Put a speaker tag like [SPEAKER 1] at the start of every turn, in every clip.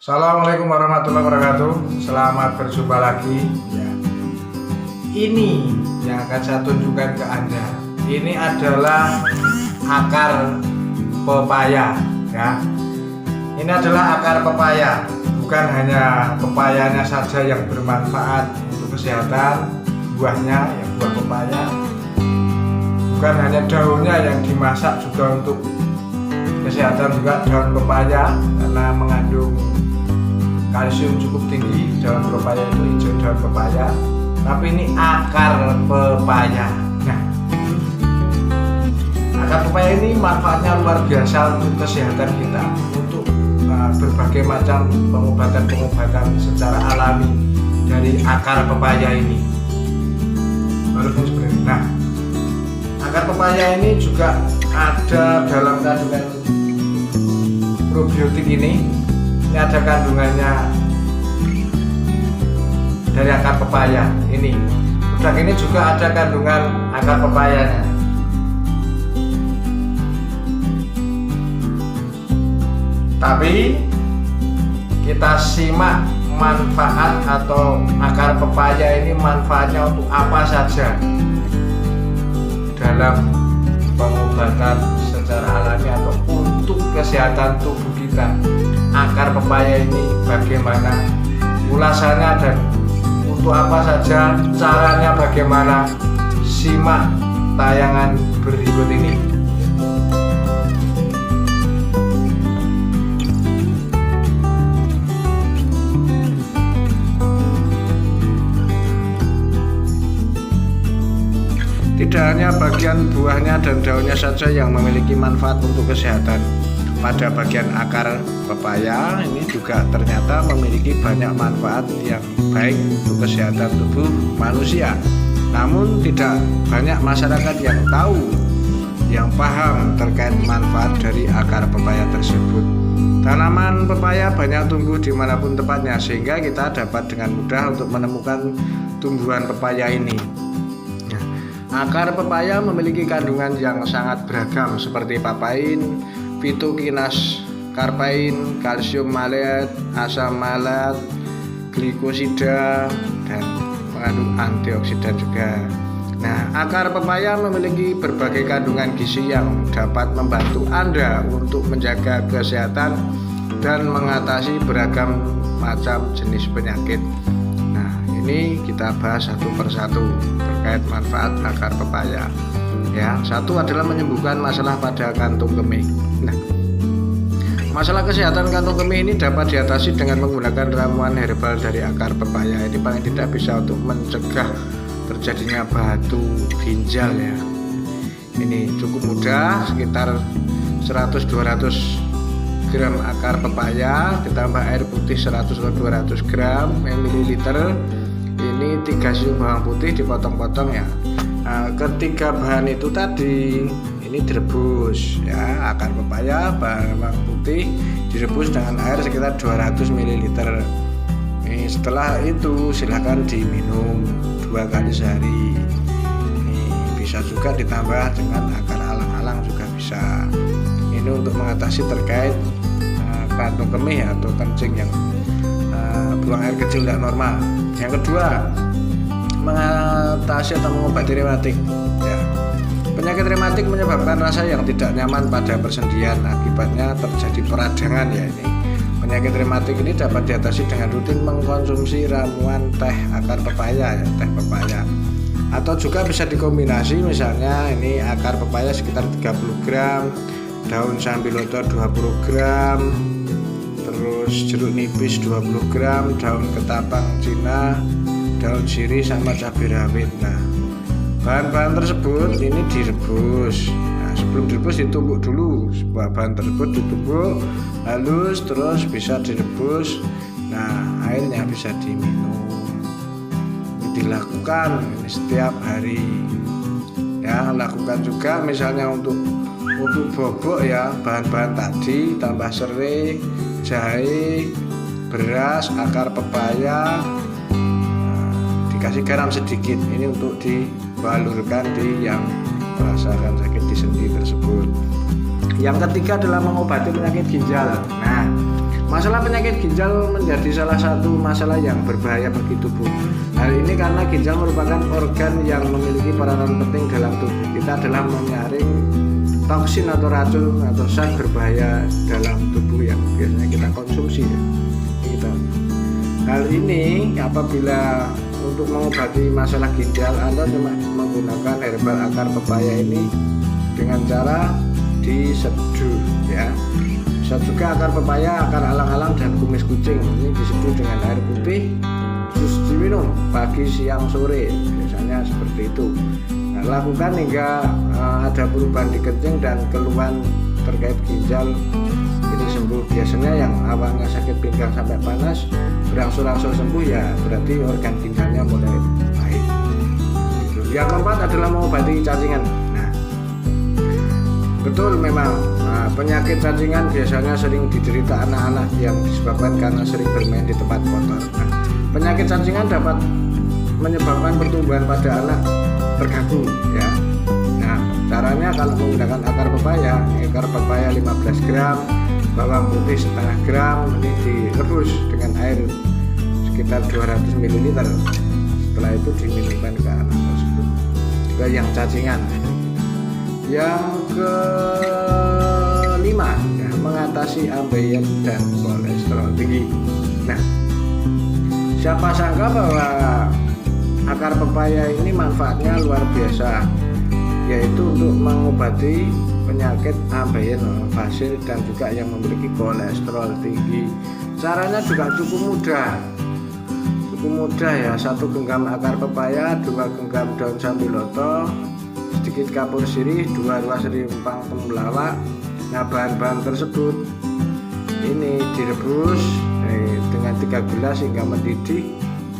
[SPEAKER 1] Assalamualaikum warahmatullahi wabarakatuh. Selamat berjumpa lagi. Ya. Ini yang akan saya tunjukkan ke Anda. Ini adalah akar pepaya, ya. Ini adalah akar pepaya. Bukan hanya pepayanya saja yang bermanfaat untuk kesehatan, buahnya, ya, buah pepaya. Bukan hanya daunnya yang dimasak juga untuk kesehatan, juga daun pepaya karena mengandung kalsium cukup tinggi. Daun pepaya itu hijau daun pepaya, tapi ini akar pepaya. Nah, akar pepaya ini manfaatnya luar biasa untuk kesehatan kita, untuk berbagai macam pengobatan secara alami dari akar pepaya ini. Walaupun sebenarnya, nah, akar pepaya ini juga ada dalam kandungan probiotik ini. Ini ada kandungannya dari akar pepaya ini. Udah ini juga ada kandungan akar pepayanya. Tapi kita simak manfaat atau akar pepaya ini manfaatnya untuk apa saja dalam pengobatan secara alami atau untuk kesehatan tubuh kita. Akar pepaya ini bagaimana ulasannya dan untuk apa saja, caranya bagaimana, simak tayangan berikut ini. Tidak hanya bagian buahnya dan daunnya saja yang memiliki manfaat untuk kesehatan. Pada bagian akar pepaya ini juga ternyata memiliki banyak manfaat yang baik untuk kesehatan tubuh manusia. Namun tidak banyak masyarakat yang tahu, yang paham terkait manfaat dari akar pepaya tersebut. Tanaman pepaya banyak tumbuh dimanapun tempatnya, sehingga kita dapat dengan mudah untuk menemukan tumbuhan pepaya ini. Akar pepaya memiliki kandungan yang sangat beragam seperti papain, fitokinas, karpain, kalsium malat, asam malat, glikosida, dan mengandung antioksidan juga. Nah, akar pepaya memiliki berbagai kandungan gizi yang dapat membantu Anda untuk menjaga kesehatan dan mengatasi beragam macam jenis penyakit. Nah, ini kita bahas satu persatu terkait manfaat akar pepaya. Ya, satu adalah menyembuhkan masalah pada kantung kemih. Nah, masalah kesehatan kantung kemih ini dapat diatasi dengan menggunakan ramuan herbal dari akar pepaya. Ini paling tidak bisa untuk mencegah terjadinya batu ginjal, ya. Ini cukup mudah, sekitar 100-200 gram akar pepaya ditambah air putih 100-200 gram ml. Ini 3 siung bawang putih dipotong-potong, ya. Nah, ketiga bahan itu tadi ini direbus, ya. Akar pepaya, bawang putih direbus dengan air sekitar 200 ml. Ini setelah itu silahkan diminum 2 kali sehari. Ini bisa juga ditambah dengan akar alang-alang juga bisa. Ini untuk mengatasi terkait kantung kemih atau kencing yang buang air kecil tidak normal. Yang kedua, mengatasi atau mengobati rematik, ya. Penyakit rematik menyebabkan rasa yang tidak nyaman pada persendian, akibatnya terjadi peradangan, ya. Ini penyakit rematik ini dapat diatasi dengan rutin mengkonsumsi ramuan teh akar pepaya, ya, teh pepaya. Atau juga bisa dikombinasi, misalnya ini akar pepaya sekitar 30 gram, daun sambiloto 20 gram, terus jeruk nipis 20 gram, daun ketapang Cina, daun sirih sama cabai rawit. Nah, bahan-bahan tersebut ini direbus. Nah, sebelum direbus ditumbuk dulu. Bahan tersebut ditumbuk halus, terus bisa direbus. Nah, airnya bisa diminum. Ini dilakukan ini setiap hari. Ya, lakukan juga misalnya untuk bobok, ya, bahan-bahan tadi tambah serai, jahe, beras, akar pepaya, dikasih garam sedikit. Ini untuk dibalurkan di yang merasakan sakit di sendi tersebut. Yang ketiga adalah mengobati penyakit ginjal. Nah, Masalah penyakit ginjal menjadi salah satu masalah yang berbahaya bagi tubuh. Hal ini karena ginjal merupakan organ yang memiliki peranan penting dalam tubuh kita adalah menyaring toksin atau racun atau zat berbahaya dalam tubuh yang biasanya kita konsumsi ya. Gitu. Hal ini apabila untuk mengobati masalah ginjal Anda cuma menggunakan herbal akar pepaya ini dengan cara diseduh ya. Bisa juga akar pepaya, akar alang-alang dan kumis kucing ini diseduh dengan air putih terus diminum pagi, siang, sore biasanya seperti itu. Nah, lakukan hingga ada perubahan di kencing dan keluhan terkait ginjal ini sembuh. Biasanya yang awalnya sakit pinggang sampai panas berangsur-angsur sembuh ya berarti organ ginjalnya mulai baik. Yang keempat adalah mengobati cacingan. Nah, betul memang penyakit cacingan biasanya sering diderita anak-anak yang disebabkan karena sering bermain di tempat kotor. Nah, penyakit cacingan dapat menyebabkan pertumbuhan pada anak terganggu ya. Nah, caranya kalau menggunakan akar pepaya 15 gram, bawang putih setengah gram ini direbus dengan air sekitar 200 ml. Setelah itu diminumkan ke anak tersebut. Juga yang cacingan. Yang kelima ya, mengatasi ambeien dan kolesterol tinggi. Nah, siapa sangka bahwa akar pepaya ini manfaatnya luar biasa, yaitu untuk mengobati penyakit ambeien fasil dan juga yang memiliki kolesterol tinggi. Caranya juga cukup mudah ya. 1 genggam akar pepaya, 2 genggam daun sambiloto, sedikit kapur sirih, 2 ruas rimpang temulawak. Nah, bahan-bahan tersebut ini direbus dengan 3 gelas hingga mendidih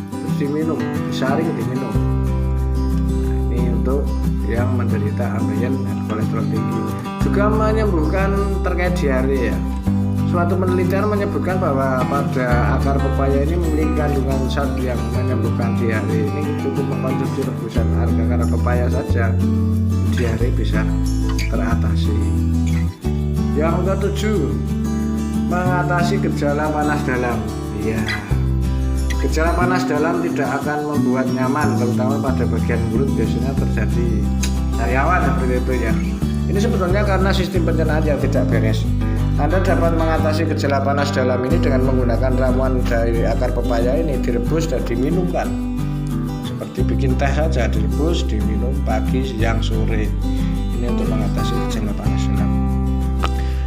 [SPEAKER 1] terus diminum, disaring diminum. Nah, ini untuk yang menderita ambeien dan kolesterol tinggi. Juga menyembuhkan terkait diare ya. Suatu penelitian menyebutkan bahwa pada akar pepaya ini memiliki kandungan zat yang menyembuhkan diare. Ini cukup mengkonsumsi rebusan akar pepaya saja, diare bisa teratasi. Yang ketujuh, mengatasi gejala panas dalam. Iya, gejala panas dalam tidak akan membuat nyaman, terutama pada bagian mulut biasanya terjadi sariawan seperti itu ya. Ini sebetulnya karena sistem pencernaan yang tidak beres. Anda dapat mengatasi gejala panas dalam ini dengan menggunakan ramuan dari akar pepaya ini direbus dan diminumkan. Seperti bikin teh saja, direbus, diminum pagi, siang, sore. Ini untuk mengatasi gejala panas dalam.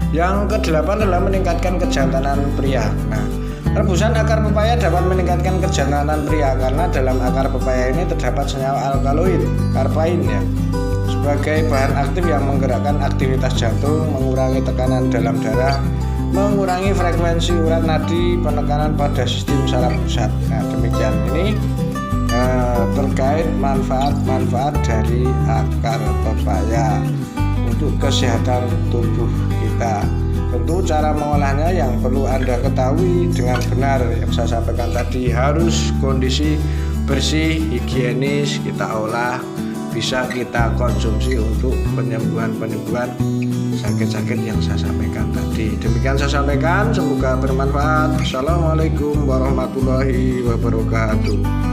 [SPEAKER 1] Yang kedelapan adalah meningkatkan kejantanan pria. Nah, rebusan akar pepaya dapat meningkatkan kejantanan pria karena dalam akar pepaya ini terdapat senyawa alkaloid, karpain ya. Sebagai bahan aktif yang menggerakkan aktivitas jantung, mengurangi tekanan dalam darah, mengurangi frekuensi urat nadi, penekanan pada sistem saraf pusat. Nah, demikian ini terkait manfaat-manfaat dari akar pepaya untuk kesehatan tubuh kita. Tentu cara mengolahnya yang perlu Anda ketahui dengan benar yang saya sampaikan tadi, harus kondisi bersih, higienis, kita olah, bisa kita konsumsi untuk penyembuhan sakit-sakit yang saya sampaikan tadi. Demikian saya sampaikan, semoga bermanfaat. Assalamualaikum warahmatullahi wabarakatuh.